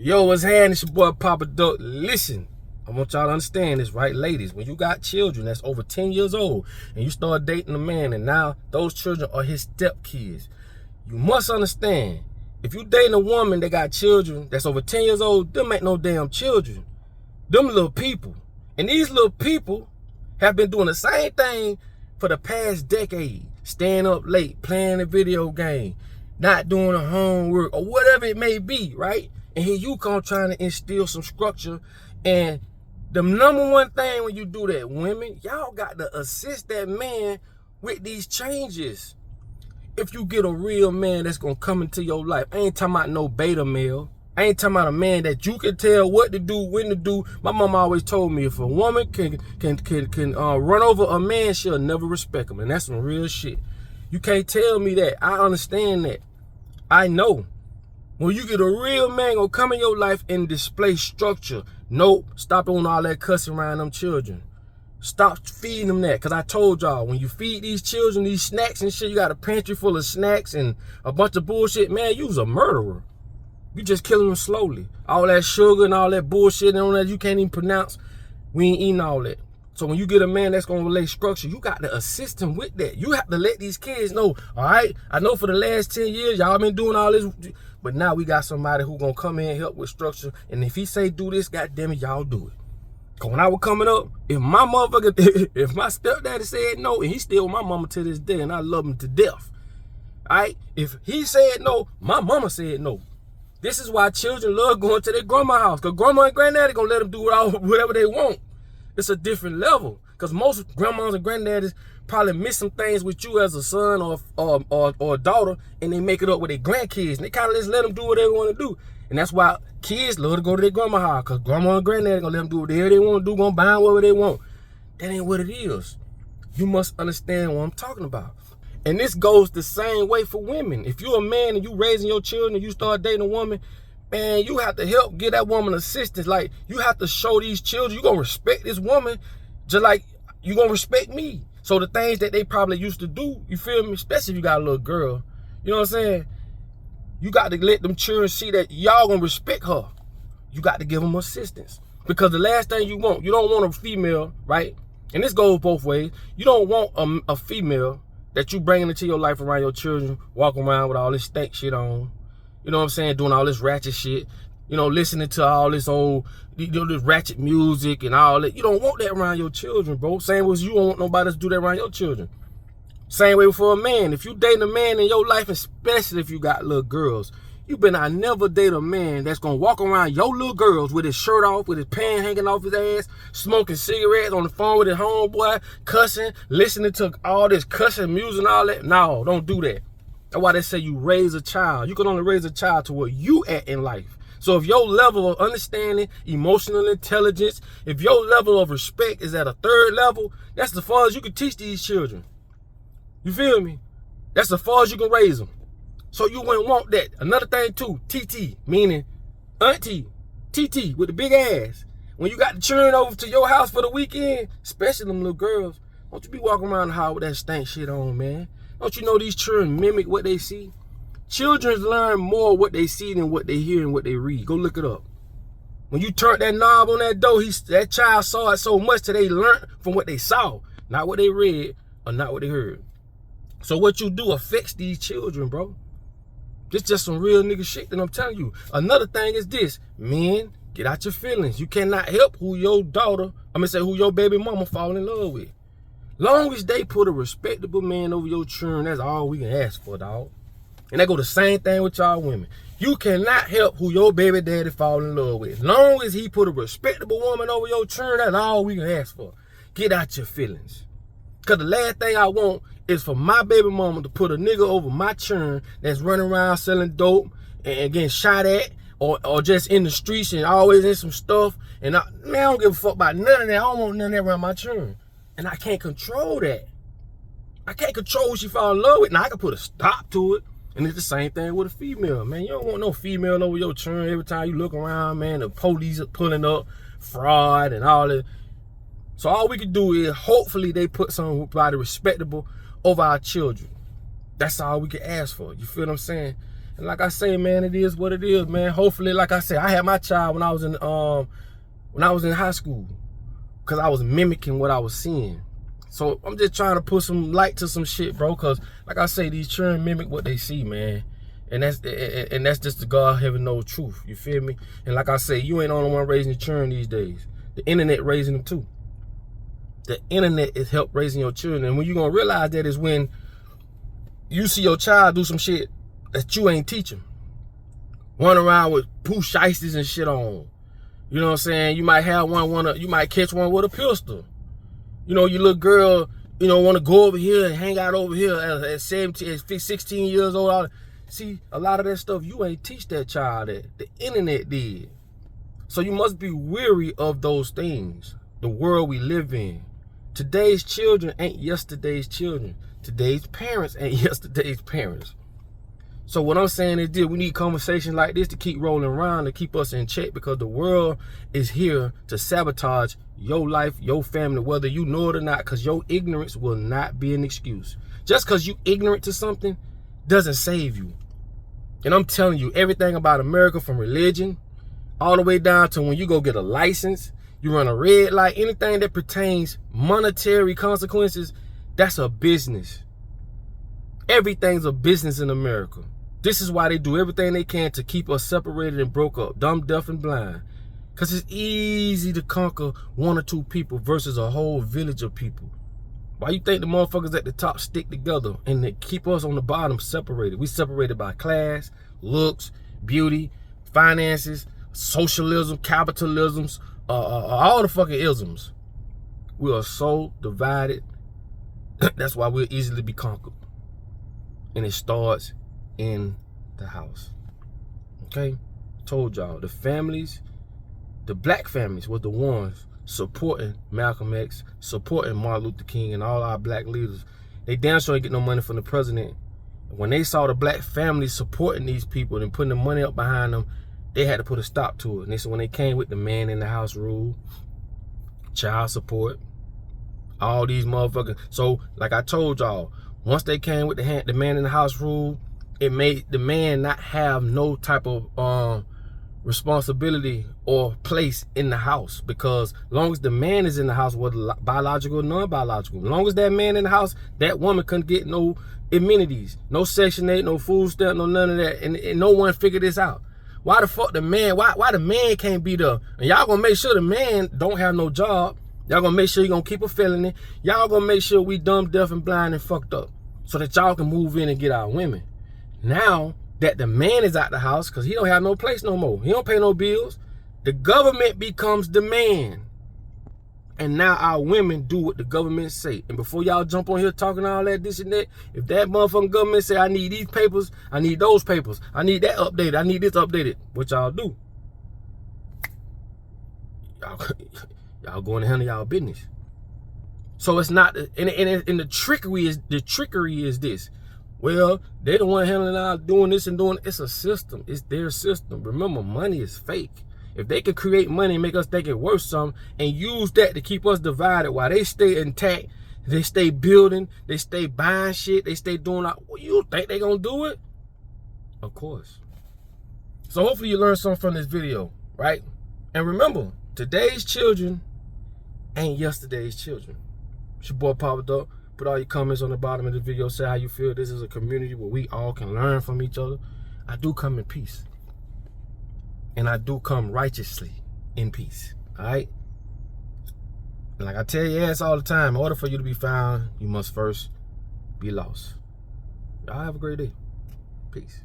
Yo, what's happening? It's your boy Papa Duck. Listen, I want y'all to understand this, right? Ladies, when you got children that's over 10 years old and you start dating a man and now those children are his stepkids, you must understand, if you dating a woman that got children that's over 10 years old, them ain't no damn children. Them little people. And these little people have been doing the same thing for the past decade. Staying up late, playing a video game, not doing the homework, or whatever it may be, right? And here you come trying to instill some structure. And the number one thing when you do that, women, y'all got to assist that man with these changes. If you get a real man that's going to come into your life, I ain't talking about no beta male. I ain't talking about a man that you can tell what to do, when to do. My mama always told me if a woman can run over a man, she'll never respect him. And that's some real shit. You can't tell me that. I understand that. I know. When you get a real man gonna come in your life and display structure. Nope, stop doing all that cussing around them children. Stop feeding them that. Because I told y'all, when you feed these children these snacks and shit, you got a pantry full of snacks and a bunch of bullshit, man, you's a murderer. You just killing them slowly. All that sugar and all that bullshit and all that you can't even pronounce, we ain't eating all that. So when you get a man that's gonna relay structure, you got to assist him with that. You have to let these kids know, all right, I know for the last 10 years, y'all been doing all this, but now we got somebody who gonna come in and help with structure. And if he say do this, goddamn it, y'all do it. Cause when I was coming up, if my motherfucker, if my stepdaddy said no, and he still my mama to this day, and I love him to death, all right? If he said no, my mama said no. This is why children love going to their grandma's house, because grandma and granddaddy gonna let them do whatever they want. It's a different level, because most grandmas and granddaddies probably miss some things with you as a son or a daughter, and they make it up with their grandkids, and they kind of just let them do what they want to do. And that's why kids love to go to their grandma's house, because grandma and granddaddy gonna let them do whatever they want to do, gonna buy them whatever they want. That ain't what it is. You must understand what I'm talking about. And this goes the same way for women. If you're a man and you raising your children and you start dating a woman, man, you have to help get that woman assistance. Like, you have to show these children you gonna respect this woman just like you gonna respect me. So the things that they probably used to do, you feel me? Especially if you got a little girl, you know what I'm saying? You got to let them children see that y'all gonna respect her. You got to give them assistance. Because the last thing you don't want a female, right? And this goes both ways. You don't want a female that you bringing into your life around your children, walking around with all this stank shit on. You know what I'm saying? Doing all this ratchet shit. You know, listening to all this old, this ratchet music and all that. You don't want that around your children, bro. Same as you don't want nobody to do that around your children. Same way for a man. If you date a man in your life, especially if you got little girls, you better never date a man that's going to walk around your little girls with his shirt off, with his pants hanging off his ass, smoking cigarettes on the phone with his homeboy, cussing, listening to all this cussing music and all that. No, don't do that. That's why they say you raise a child. You can only raise a child to where you at in life. So if your level of understanding, emotional intelligence, if your level of respect is at a third level, that's as far as you can teach these children. You feel me? That's as far as you can raise them. So you wouldn't want that. Another thing too, TT, meaning auntie, TT with the big ass. When you got the children over to your house for the weekend, especially them little girls, don't you be walking around the house with that stank shit on, man. Don't you know these children mimic what they see? Children learn more what they see than what they hear and what they read. Go look it up. When you turn that knob on that door, that child saw it so much that they learned from what they saw, not what they read or not what they heard. So what you do affects these children, bro. This just some real nigga shit that I'm telling you. Another thing is this. Men, get out your feelings. You cannot help who your who your baby mama fall in love with. Long as they put a respectable man over your children, that's all we can ask for, dog. And that go the same thing with y'all women. You cannot help who your baby daddy fall in love with. Long as he put a respectable woman over your children, that's all we can ask for. Get out your feelings. Because the last thing I want is for my baby mama to put a nigga over my churn that's running around selling dope and getting shot at or just in the streets and always in some stuff. And I don't give a fuck about none of that. I don't want none of that around my churn. And I can't control that. I can't control who she fall in love with. Now I can put a stop to it. And it's the same thing with a female, man. You don't want no female over your churn every time you look around, man. The police are pulling up, fraud and all that. So all we can do is hopefully they put somebody respectable over our children. That's all we can ask for. You feel what I'm saying? And like I say, man, it is what it is, man. Hopefully, like I say, I had my child when I was in high school, because I was mimicking what I was seeing. So I'm just trying to put some light to some shit, bro, because like I say, these children mimic what they see, man. And that's just the God heaven knows truth. You feel me? And like I say, you ain't the only one raising the children these days. The internet raising them too. The internet is help raising your children. And when you're gonna realize that is when you see your child do some shit that you ain't teaching. Run around with poo shiesties and shit on. You know what I'm saying? You might have you might catch one with a pistol. You know, your little girl, you know, want to go over here and hang out over here at 16 years old. See, a lot of that stuff, you ain't teach that child that. The internet did. So you must be weary of those things. The world we live in. Today's children ain't yesterday's children. Today's parents ain't yesterday's parents. So what I'm saying is this, we need conversations like this to keep rolling around, to keep us in check, because the world is here to sabotage your life, your family, whether you know it or not, because your ignorance will not be an excuse. Just because you ignorant to something doesn't save you. And I'm telling you, everything about America, from religion all the way down to when you go get a license, you run a red light, anything that pertains monetary consequences, that's a business. Everything's a business in America. This is why they do everything they can to keep us separated and broke up, dumb, deaf, and blind. Because it's easy to conquer one or two people versus a whole village of people. Why you think the motherfuckers at the top stick together and they keep us on the bottom separated? We separated by class, looks, beauty, finances, socialism, capitalisms, all the fucking isms. We are so divided. That's why we'll easily be conquered. And it starts in the house. Okay? Told y'all, the families, the black families were the ones supporting Malcolm X, supporting Martin Luther King, and all our black leaders. They damn sure ain't get no money from the president. When they saw the black families supporting these people and putting the money up behind them, they had to put a stop to it. And this is when they came with the man in the house rule, child support, all these motherfuckers. So, like I told y'all, once they came with the man in the house rule, it made the man not have no type of responsibility or place in the house, because long as the man is in the house, whether biological or non-biological, as long as that man in the house, that woman couldn't get no amenities, no Section 8, no food stamp, no none of that, and no one figured this out. Why the fuck the man, why the man can't be there? And y'all gonna make sure the man don't have no job. Y'all gonna make sure he gonna keep a felony. Y'all gonna make sure we dumb, deaf, and blind and fucked up, so that y'all can move in and get our women. Now that the man is out the house, because he don't have no place no more, he don't pay no bills, the government becomes the man. And now our women do what the government say. And before y'all jump on here talking all that, this and that, if that motherfucking government say, I need these papers, I need those papers, I need that updated, I need this updated, what y'all do? Y'all going to handle y'all business. So it's not, and the trickery is this. Well, they the one handling out, doing this and doing, it's a system. It's their system. Remember, money is fake. If they could create money and make us think it worth something and use that to keep us divided while they stay intact, they stay building, they stay buying shit, they stay doing, you think they gonna do it? Of course. So hopefully you learned something from this video, right? And remember, today's children ain't yesterday's children. It's your boy Papa Dog. Put all your comments on the bottom of the video. Say how you feel. This is a community where we all can learn from each other. I do come in peace. And I do come righteously in peace. Alright? And like I tell your ass all the time, in order for you to be found, you must first be lost. Y'all have a great day. Peace.